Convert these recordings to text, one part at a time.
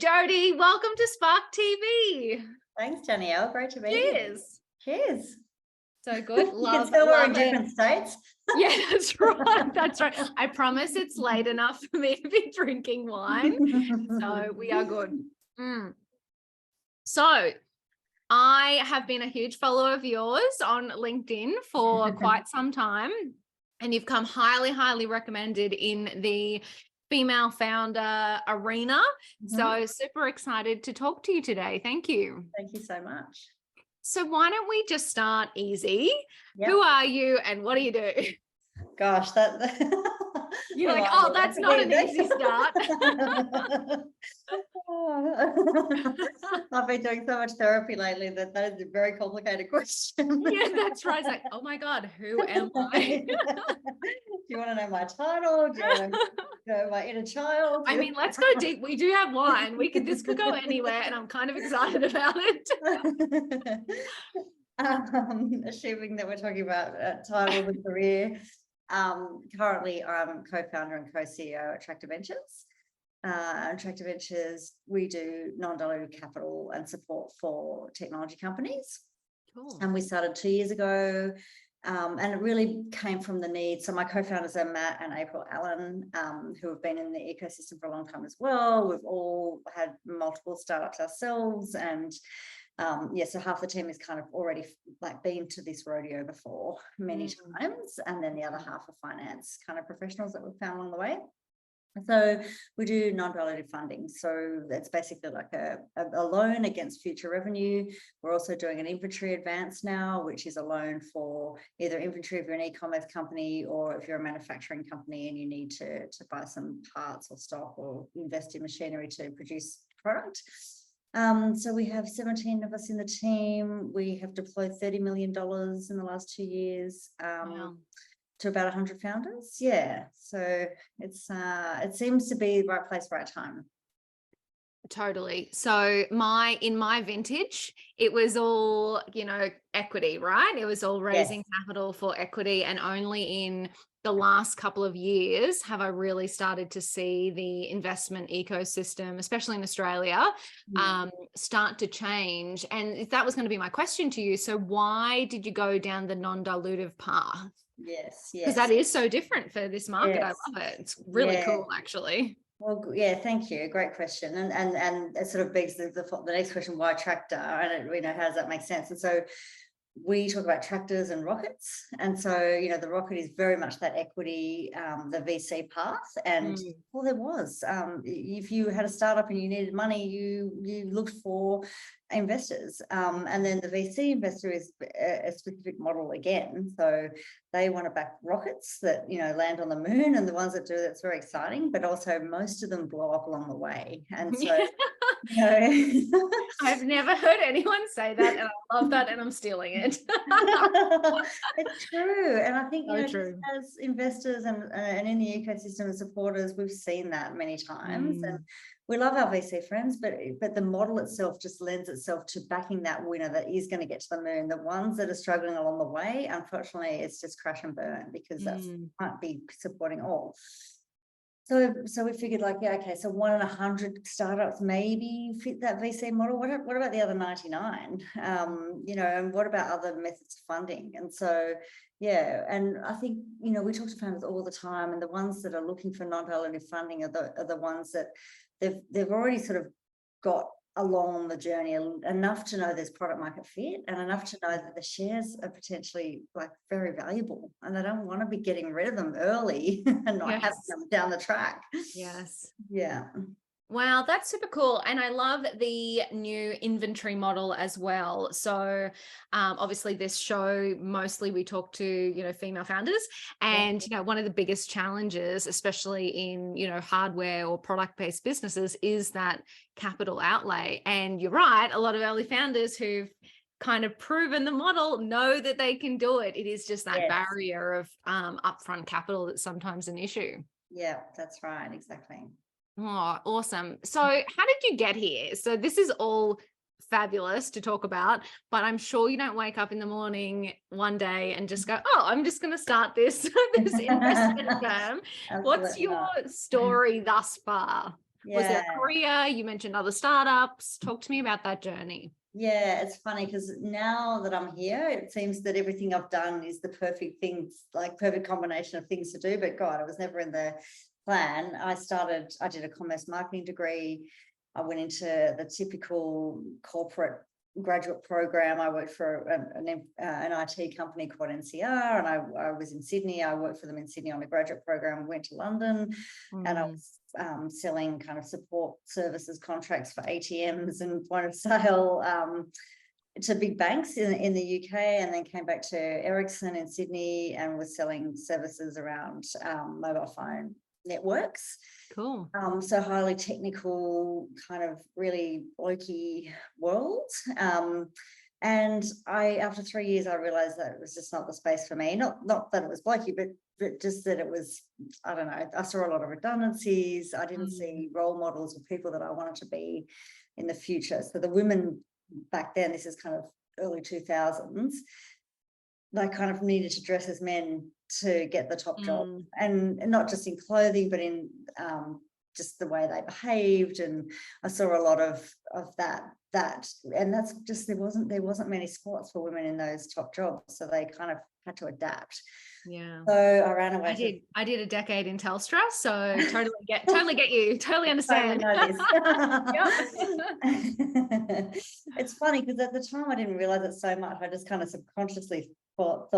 Jodie, welcome to Spark TV. Thanks, Danielle. Great to be here. Cheers. Cheers. So good. You can tell we're in different states. Yeah, that's right. That's right. I promise it's late enough for me to be drinking wine. So we are good. So I have been a huge follower of yours on LinkedIn for quite some time. And you've come highly, highly recommended in the female founder arena. So super excited to talk to you today. Thank you. Thank you so much. So why don't we just start easy? Yep. Who are you and what do you do? Gosh, You're like, oh, that's not an easy start. I've been doing so much therapy lately that is a very complicated question. Yeah, that's right. It's like, oh my God, who am I? Do you want to know my title? Do you want to know my inner child? I mean, let's go deep. We do have wine. This could go anywhere, and I'm kind of excited about it. Assuming that we're talking about title and career. Currently, I'm co-founder and co-CEO at Tractor Ventures. Tractor Ventures, we do non-dilutive capital and support for technology companies. Cool. And we started 2 years ago. And it really came from the need. So my co-founders are Matt and April Allen, who have been in the ecosystem for a long time as well. We've all had multiple startups ourselves, and so half the team is kind of already like been to this rodeo before many times, and then the other half are finance kind of professionals that we've found along the way. So we do non-dilutive funding. So that's basically like a loan against future revenue. We're also doing an inventory advance now, which is a loan for either inventory if you're an e-commerce company, or if you're a manufacturing company and you need to buy some parts or stock or invest in machinery to produce product. So we have 17 of us in the team. We have deployed $30 million in the last 2 years. Wow. To about 100 founders. Yeah. So it seems to be the right place, right time. Totally. So in my vintage, it was all, equity, right? It was all raising capital for equity, and only in the last couple of years have I really started to see the investment ecosystem, especially in Australia, start to change. And that was going to be my question to you. So why did you go down the non-dilutive path? Yes. Because that is so different for this market. Yes. I love it. It's really cool, actually. Well, yeah, thank you. Great question. And it sort of begs the next question, why tractor? And how does that make sense? And so we talk about tractors and rockets. And so, the rocket is very much that equity, the VC path. And well, there was, if you had a startup and you needed money, you looked for investors. And then the VC investor is a specific model again. So they want to back rockets that, land on the moon, and the ones that do that's very exciting, but also most of them blow up along the way. And so, I've never heard anyone say that, and I love that, and I'm stealing it. It's true. And I think, true. as investors and in the ecosystem and supporters, we've seen that many times. And we love our VC friends, but the model itself just lends itself to backing that winner that is going to get to the moon. The ones that are struggling along the way, unfortunately, it's just crash and burn, because that can't be supporting all. So we figured, so 1 in 100 startups maybe fit that VC model. What about the other 99? And what about other methods of funding? And so, and I think, we talk to founders all the time, and the ones that are looking for non-dilutive funding are the ones that they've already sort of got along the journey enough to know there's product market fit, and enough to know that the shares are potentially very valuable, and they don't want to be getting rid of them early and not having them down the track. Yes. Yeah. Wow, that's super cool. And I love the new inventory model as well. So obviously this show, mostly we talk to, female founders, and, one of the biggest challenges, especially in, hardware or product-based businesses, is that capital outlay. And you're right, a lot of early founders who've kind of proven the model know that they can do it. It is just that barrier of upfront capital that's sometimes an issue. Yeah, that's right. Exactly. Oh, awesome. So how did you get here? So this is all fabulous to talk about, but I'm sure you don't wake up in the morning one day and just go, oh, I'm just going to start this investment firm. What's your story thus far? Was there Yeah. a career? You mentioned other startups. Talk to me about that journey. Yeah, it's funny because now that I'm here, it seems that everything I've done is the perfect things, like perfect combination of things to do. But God, it was never in the plan. I did a commerce marketing degree. I went into the typical corporate graduate program. I worked for an IT company called NCR, and I was in Sydney. I worked for them in Sydney on a graduate program, went to London, and I was selling kind of support services contracts for ATMs and point of sale to big banks in the UK, and then came back to Ericsson in Sydney and was selling services around mobile phone networks. Cool. So highly technical, kind of really blokey world. And after 3 years, I realized that it was just not the space for me. Not that it was blokey, but just that it was, I don't know, I saw a lot of redundancies. I didn't see role models of people that I wanted to be in the future. So the women back then, this is kind of early 2000s, they kind of needed to dress as men to get the top job, and not just in clothing, but in just the way they behaved. And I saw a lot of that, and that's just, there wasn't many spots for women in those top jobs, so they kind of had to adapt. Yeah. So I ran away. I did a decade in Telstra, so totally get you, totally understand. Totally know this. It's funny because at the time I didn't realize it so much. I just kind of subconsciously thought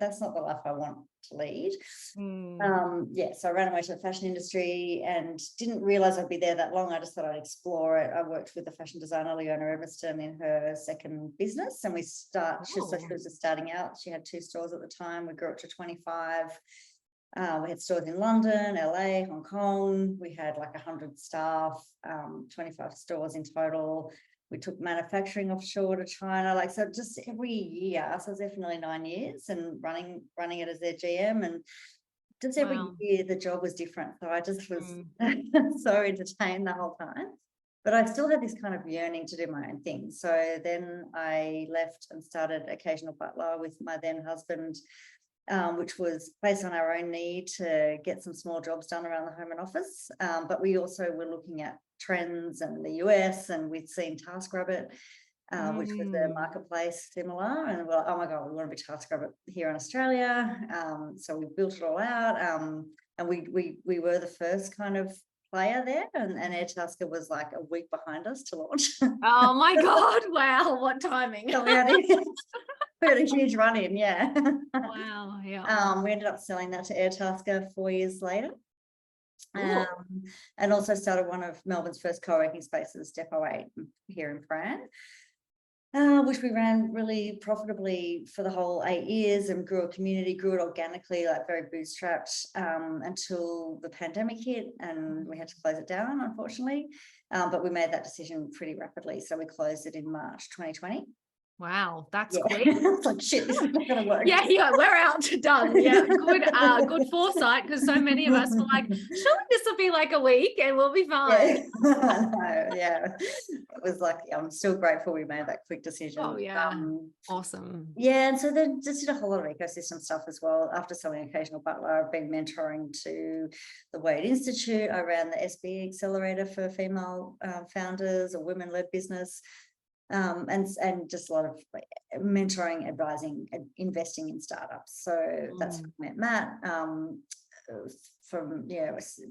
that's not the life I want to lead. So I ran away to the fashion industry and didn't realize I'd be there that long. I just thought I'd explore it. I worked with the fashion designer Leona Emerson in her second business, and she was just starting out. She had 2 stores at the time. We grew up to 25. We had stores in London, LA, Hong Kong. We had like 100 staff, 25 stores in total. We took manufacturing offshore to China, so just every year. So I was there for nearly 9 years and running it as their GM, and just every year the job was different. So I just was so entertained the whole time. But I still had this kind of yearning to do my own thing. So then I left and started Occasional Butler with my then husband, which was based on our own need to get some small jobs done around the home and office. But we also were looking at trends in the US, and we'd seen TaskRabbit, which was a marketplace similar. And we're like, oh my God, we want to be TaskRabbit here in Australia. So we built it all out. And we were the first kind of player there, and Airtasker was like a week behind us to launch. Oh my God, wow, what timing. So we had a huge run in, yeah. Wow, yeah. We ended up selling that to Airtasker 4 years later. And also started one of Melbourne's first co-working spaces, Depot 8, here in Fran, which we ran really profitably for the whole 8 years, and grew a community, grew it organically, like very bootstrapped, until the pandemic hit and we had to close it down, unfortunately. But we made that decision pretty rapidly. So we closed it in March 2020. Wow, that's quick. It's like, shit, this is not going to work. Yeah, we're out, done. Yeah, good foresight, because so many of us were like, surely this will be like a week and we'll be fine. Yeah. It was like, I'm still grateful we made that quick decision. Oh yeah, awesome. Yeah, and so then just did a whole lot of ecosystem stuff as well. After selling Occasional Butler, I've been mentoring to the Wade Institute. I ran the SB Accelerator for female founders or women-led business. And just a lot of mentoring, advising, investing in startups. So that's how I met Matt, from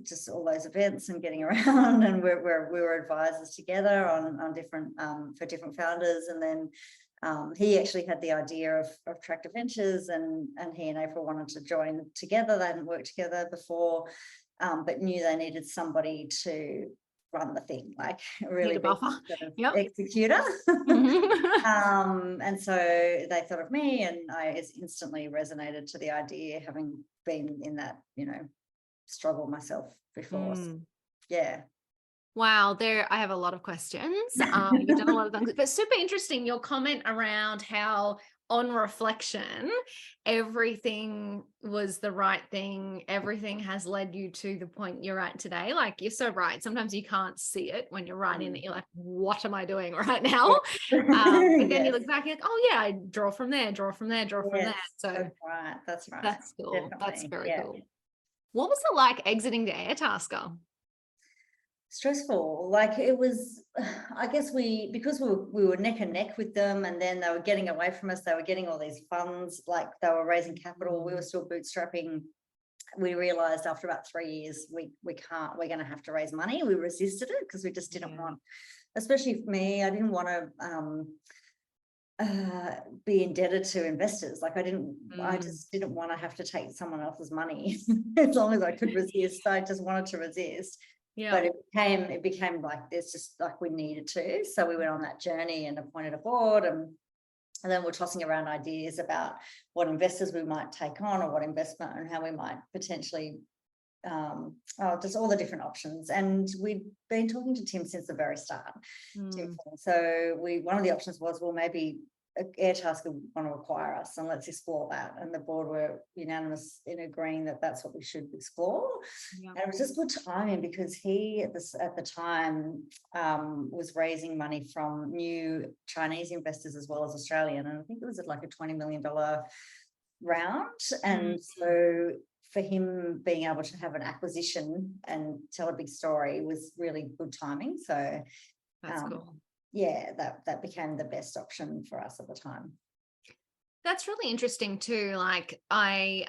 just all those events and getting around, and we were advisors together on different for different founders. And then he actually had the idea of Tractor Ventures, and he and April wanted to join together. They hadn't worked together before, but knew they needed somebody to run the thing, like really Need a buffer. Executor. And so they thought of me, and I instantly resonated to the idea, having been in that struggle myself before. So, yeah. Wow, I have a lot of questions. You've done a lot of things, but super interesting your comment around how, on reflection, everything was the right thing. Everything has led you to the point you're at today. Like, you're so right. Sometimes you can't see it when you're right in it. You're like, what am I doing right now? But then you look back, you're like, oh yeah, I draw from there, draw from there. So that's right. That's cool. Definitely. That's very cool. What was it like exiting to Airtasker? Stressful. Like it was, I guess because we were neck and neck with them, and then they were getting away from us. They were getting all these funds, like they were raising capital. We were still bootstrapping. We realized after about 3 years, we're going to have to raise money. We resisted it because we just didn't want, especially for me, I didn't want to be indebted to investors. Like I just didn't want to have to take someone else's money as long as I could resist. I just wanted to resist. Yeah. But it became like there's just like we needed to. So we went on that journey and appointed a board, and then we're tossing around ideas about what investors we might take on, or what investment, and how we might potentially just all the different options. And we've been talking to Tim since the very start. So one of the options was, well, maybe Airtasker would want to acquire us, and let's explore that. And the board were unanimous in agreeing that that's what we should explore. And it was just good timing, because he at the time was raising money from new Chinese investors as well as Australian, and I think it was at like a $20 million round. And so for him being able to have an acquisition and tell a big story was really good timing. So that's cool. Yeah, that became the best option for us at the time. That's really interesting too. Like I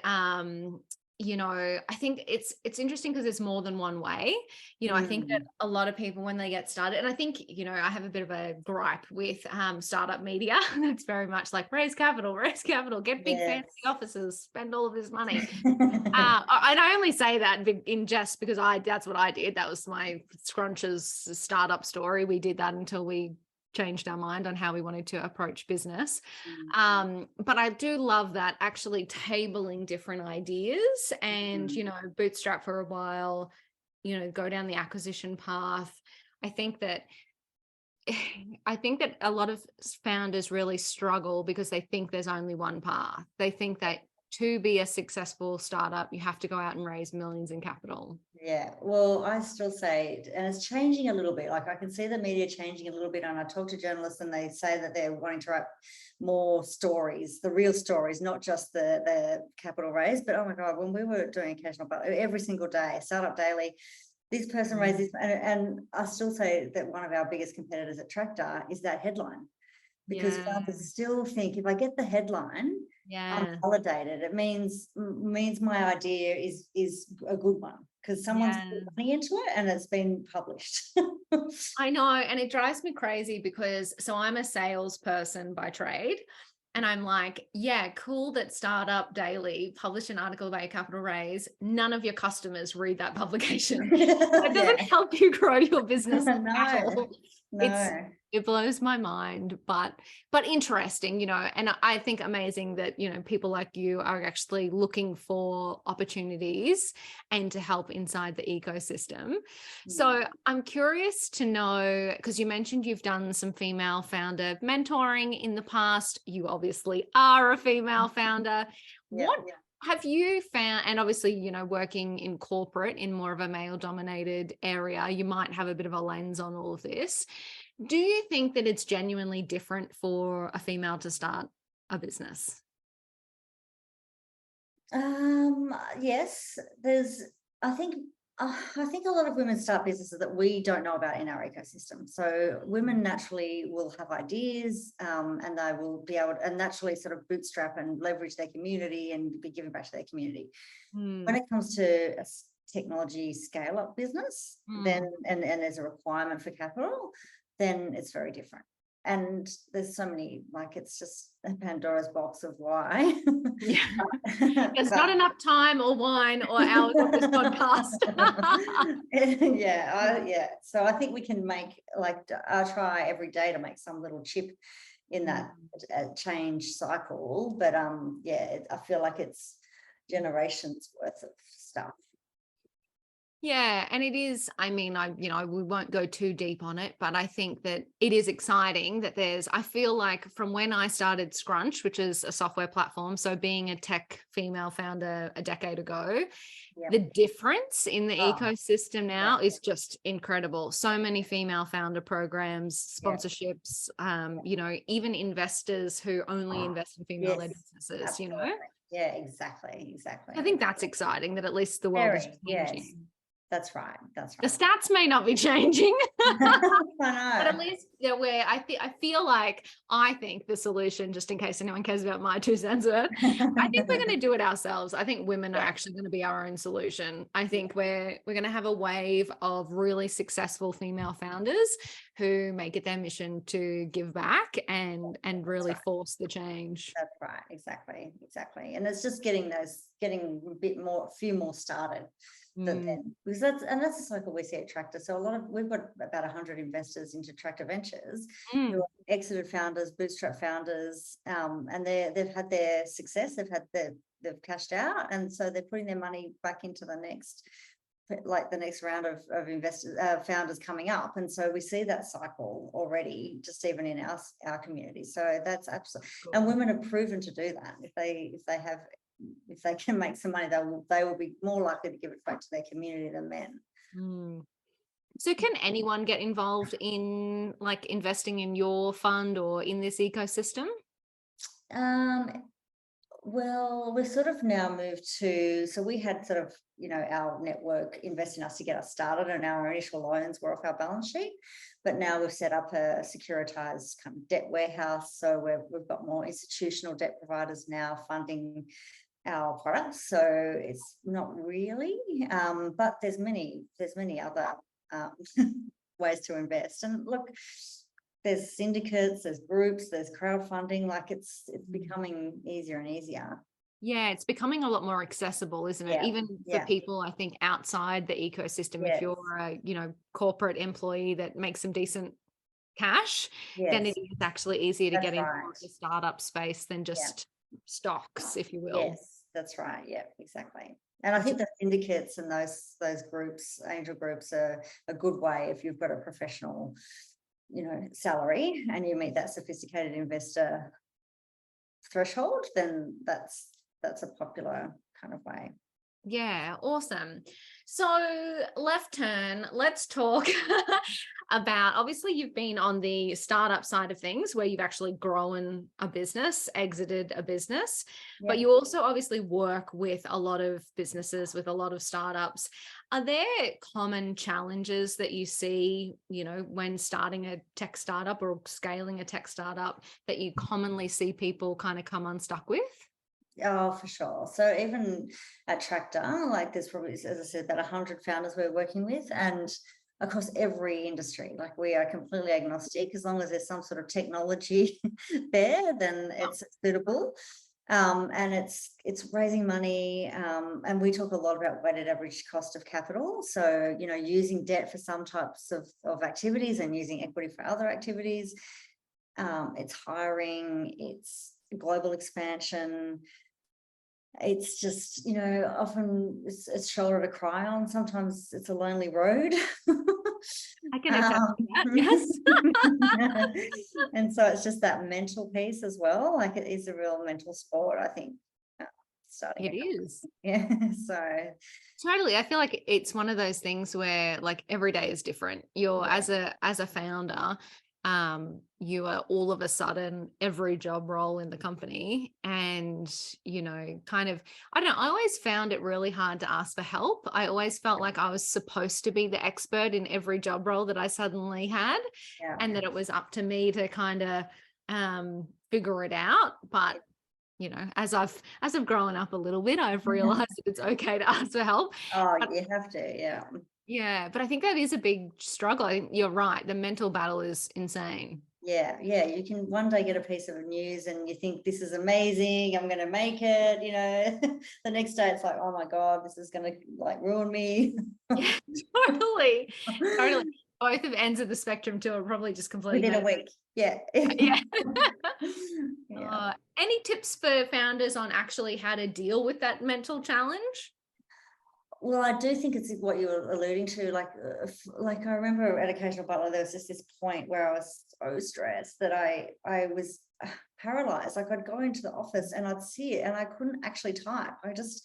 think it's interesting because there's more than one way. I think that a lot of people, when they get started, and I think, I have a bit of a gripe with startup media. That's very much like raise capital, get big fancy offices, spend all of this money. And I only say that in jest because that's what I did. That was my Scrunch's startup story. We did that until we changed our mind on how we wanted to approach business. But I do love that, actually tabling different ideas and, bootstrap for a while, go down the acquisition path. I think that a lot of founders really struggle because they think there's only one path. They think that to be a successful startup, you have to go out and raise millions in capital. Yeah, well, I still say, and it's changing a little bit. Like I can see the media changing a little bit, and I talk to journalists and they say that they're wanting to write more stories, the real stories, not just the capital raise. But oh my God, when we were doing occasional, every single day, Startup Daily, this person raised this, and I still say that one of our biggest competitors at Tractor is that headline. Because founders still think, if I get the headline, I'm validated. It means my idea is a good one, because someone's put money into it and it's been published. I know, and it drives me crazy because I'm a salesperson by trade, and I'm like, yeah, cool that Startup Daily published an article about your capital raise. None of your customers read that publication. It doesn't help you grow your business at all. No. It blows my mind, but interesting, and I think amazing that, people like you are actually looking for opportunities and to help inside the ecosystem. So I'm curious to know, because you mentioned you've done some female founder mentoring in the past. You obviously are a female founder. What have you found, and obviously, working in corporate in more of a male dominated area, you might have a bit of a lens on all of this. Do you think that it's genuinely different for a female to start a business? Yes, I think a lot of women start businesses that we don't know about in our ecosystem. So women naturally will have ideas, and they will be able to naturally sort of bootstrap and leverage their community and be giving back to their community. When it comes to a technology scale-up business, then and there's a requirement for capital, then it's very different. And there's so many, like, it's just a Pandora's box of why. There's not enough time or wine or hours of this podcast. So I think we can make, I try every day to make some little chip in that change cycle. But I feel like it's generations worth of stuff. Yeah, and it is, we won't go too deep on it, but I think that it is exciting that I feel like from when I started Scrunch, which is a software platform, so being a tech female founder a decade ago, the difference in the ecosystem now is just incredible. So many female founder programs, sponsorships, even investors who only invest in female-led businesses, absolutely. Yeah, exactly. I think that's exciting that at least the world is changing. That's right. That's The right. stats may not be changing, I but at know. least where I feel like I think the solution, just in case anyone cares about my 2 cents worth, I think we're going to do it ourselves. I think women are Yeah. actually going to be our own solution. I think we're going to have a wave of really successful female founders who make it their mission to give back and really force the change. That's right. Exactly. And it's just getting a few more started. Because that's the cycle we see at Tractor. So we've got about 100 investors into Tractor Ventures who are exited founders, bootstrap founders, and they've had their success. They've cashed out, and so they're putting their money back into the next round of investors, founders coming up. And so we see that cycle already, just even in our community. So that's absolutely cool. And women have proven to do that. If they can make some money, they will be more likely to give it back to their community than men. So can anyone get involved in like investing in your fund or in this ecosystem? Well, we've sort of now moved to, so we had sort of, our network invest in us to get us started, and our initial loans were off our balance sheet. But now we've set up a securitized kind of debt warehouse. So we've got more institutional debt providers now funding our products. So it's not really, but there's many other ways to invest. And look, there's syndicates, there's groups, there's crowdfunding. Like it's becoming easier and easier. Yeah, it's becoming a lot more accessible, isn't it? Even for people, I think, outside the ecosystem. If you're a, corporate employee that makes some decent cash, then it is actually easier to get into the startup space than just stocks, if you will. Yes, that's right. Yeah, exactly. And I think the syndicates and those groups, angel groups, are a good way if you've got a professional, salary and you meet that sophisticated investor threshold, then that's a popular kind of way. Yeah, awesome. So left turn, let's talk about, obviously you've been on the startup side of things where you've actually grown a business, exited a business, but you also obviously work with a lot of businesses, with a lot of startups. Are there common challenges that you see, when starting a tech startup or scaling a tech startup that you commonly see people kind of come unstuck with? Oh, for sure. So even at Tractor, like there's probably, as I said, about 100 founders we're working with, and across every industry. Like we are completely agnostic. As long as there's some sort of technology there, then it's suitable. And it's raising money. And we talk a lot about weighted average cost of capital. So, using debt for some types of activities and using equity for other activities. It's hiring, it's global expansion. It's just, often it's shoulder to cry on. Sometimes it's a lonely road. I can attest to that, yes. And so it's just that mental piece as well. Like it is a real mental sport, I think. Starting it is. Yeah. So totally. I feel like it's one of those things where like every day is different. You're as a founder, you are all of a sudden every job role in the company, and kind of, I don't know, I always found it really hard to ask for help. I always felt like I was supposed to be the expert in every job role that I suddenly had, and that it was up to me to kind of figure it out. But as I've grown up a little bit, I've realized that it's okay to ask for help. You have to. Yeah, but I think that is a big struggle. I think you're right. The mental battle is insane. Yeah. You can one day get a piece of news and you think this is amazing, I'm going to make it, the next day it's like, oh my God, this is going to like ruin me. Yeah, totally. Both of ends of the spectrum too are probably just completely within a week. Yeah. Any tips for founders on actually how to deal with that mental challenge? Well, I do think it's what you were alluding to. Like I remember at Occasional Butler, there was just this point where I was so stressed that I was paralyzed. Like I'd go into the office and I'd see it and I couldn't actually type. I just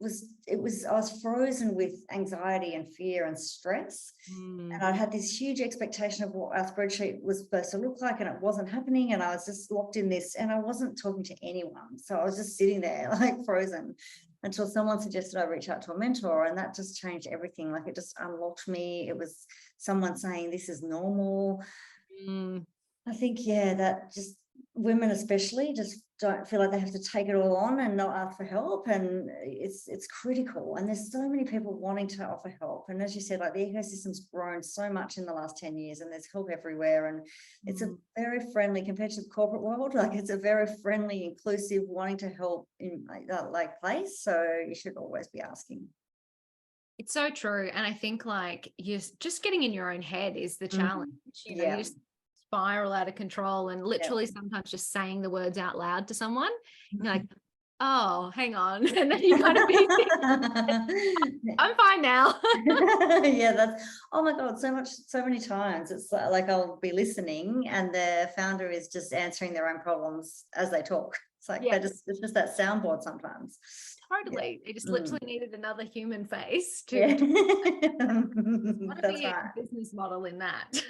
I was frozen with anxiety and fear and stress. And I had this huge expectation of what our spreadsheet was supposed to look like, and it wasn't happening. And I was just locked in this, and I wasn't talking to anyone. So I was just sitting there like frozen. until someone suggested I reach out to a mentor, and that just changed everything. Like, it just unlocked me. It was someone saying this is normal. I think, yeah, that just women especially just don't feel like they have to take it all on and not ask for help, and it's critical. And there's so many people wanting to offer help, and as you said, like, the ecosystem's grown so much in the last 10 years, and there's help everywhere, and it's a very friendly, compared to the corporate world, like, it's a very friendly, inclusive, wanting to help in like place. So you should always be asking. It's so true. And I think, like, you're just getting in your own head is the challenge. You know, Yeah. you just spiral out of control, and literally sometimes just saying the words out loud to someone, you're like, oh, hang on. And then you kind of be I'm fine now. Yeah, that's, oh my God, so many times it's like I'll be listening and the founder is just answering their own problems as they talk. It's like it's just that soundboard sometimes. Totally. They just literally needed another human face to Yeah. what That's be a right. business model in that.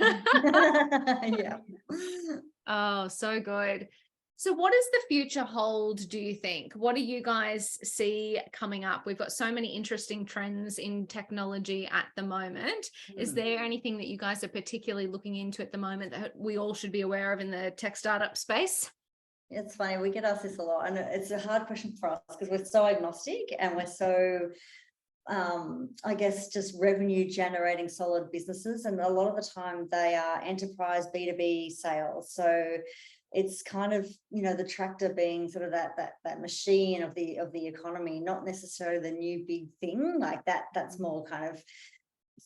Yeah. Oh, so good. So what does the future hold, do you think? What do you guys see coming up? We've got so many interesting trends in technology at the moment. Is there anything that you guys are particularly looking into at the moment that we all should be aware of in the tech startup space? It's funny, we get asked this a lot, and it's a hard question for us because we're so agnostic and we're so I guess just revenue generating solid businesses, and a lot of the time they are enterprise B2B sales. So it's kind of, you know, the tractor being sort of that machine of the economy, not necessarily the new big thing like that. That's more kind of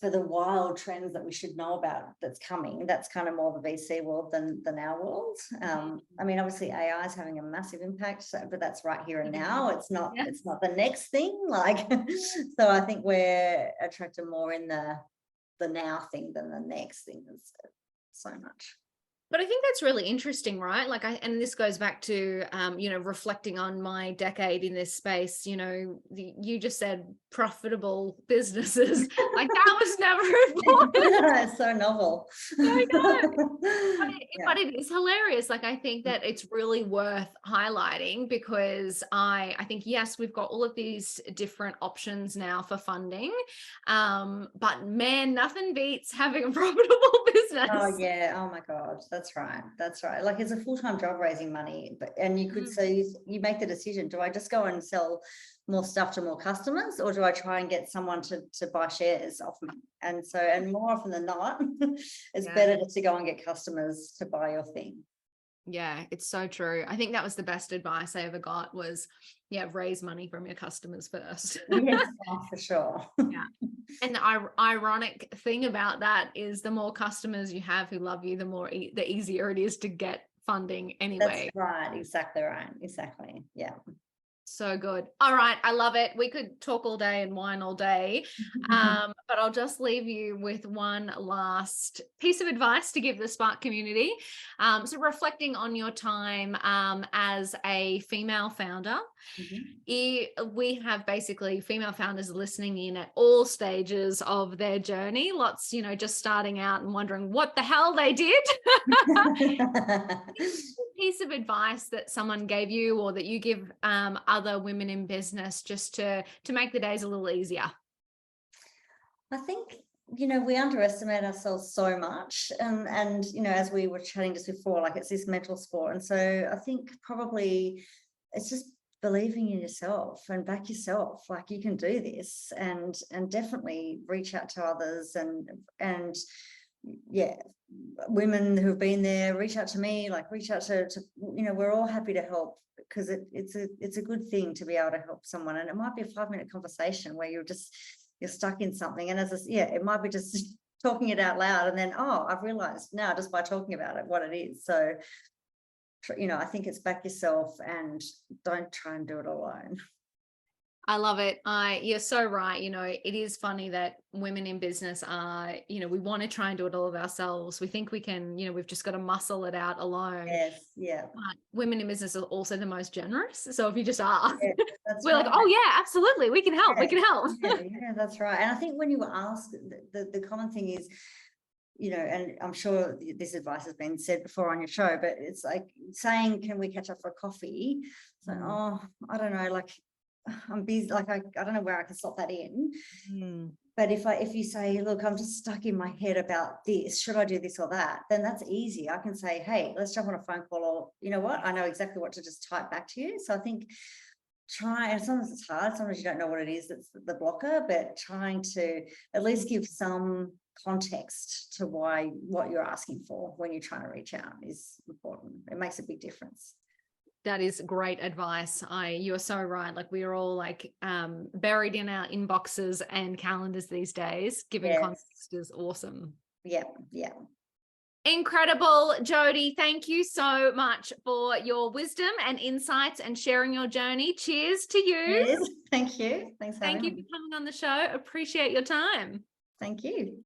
for the wild trends that we should know about that's coming. That's kind of more the VC world than our world. I mean, obviously AI is having a massive impact, but that's right here and now. It's not the next thing. Like, so I think we're attracted more in the now thing than the next thing. So much. But I think that's really interesting, right? Like, and this goes back to, you know, reflecting on my decade in this space. You know, you just said profitable businesses. Like, that was never important. It's so novel. I know. But it is hilarious. Like, I think that it's really worth highlighting because I think, yes, we've got all of these different options now for funding. But man, nothing beats having a profitable business. Oh yeah. Oh my God. That's right. That's right. Like, it's a full-time job raising money, and you could say, you make the decision. Do I just go and sell more stuff to more customers, or do I try and get someone to buy shares off me? And so, and more often than not, it's better just to go and get customers to buy your thing. Yeah, it's so true. I think that was the best advice I ever got was, raise money from your customers first. Yes, for sure. Yeah. And the ironic thing about that is the more customers you have who love you, the easier it is to get funding anyway. That's right. Exactly right. Exactly. Yeah. So good. All right. I love it. We could talk all day and whine all day. But I'll just leave you with one last piece of advice to give the Spark community. So reflecting on your time as a female founder, we have basically female founders listening in at all stages of their journey. Lots, you know, just starting out and wondering what the hell they did. Piece of advice that someone gave you or that you give other women in business just to make the days a little easier? I think, you know, we underestimate ourselves so much, and you know, as we were chatting just before, like, it's this mental sport. And so I think probably it's just believing in yourself and back yourself, like, you can do this, and definitely reach out to others, and yeah, women who've been there, reach out to me, like, reach out to you know, we're all happy to help, because it's a good thing to be able to help someone. And it might be a 5-minute conversation where you're stuck in something, and it might be just talking it out loud, and then, oh, I've realized now just by talking about it what it is. So, you know, I think it's back yourself and don't try and do it alone. I love it. You're so right. You know, it is funny that women in business are, you know, we want to try and do it all of ourselves. We think we can, you know, we've just got to muscle it out alone. Yes, yeah. But women in business are also the most generous. So if you just ask, we're right. like, oh yeah, absolutely. We can help. We can help. Yeah, that's right. And I think when you ask, the common thing is, you know, and I'm sure this advice has been said before on your show, but it's like saying, can we catch up for a coffee? So, oh, I don't know, like, I'm busy, like I don't know where I can slot that in. Mm. But if you say, look, I'm just stuck in my head about this, should I do this or that? Then that's easy. I can say, hey, let's jump on a phone call, or you know what? I know exactly what to just type back to you. So I think and sometimes it's hard, sometimes you don't know what it is that's the blocker, but trying to at least give some context to what you're asking for when you're trying to reach out is important. It makes a big difference. That is great advice. You're so right. Like we are all like buried in our inboxes and calendars these days. Giving Yes. context is awesome. Yeah. Incredible, Jodie. Thank you so much for your wisdom and insights and sharing your journey. Cheers to you. Yes. Thank you. Thanks for having Thank you me. for coming on the show. Appreciate your time. Thank you.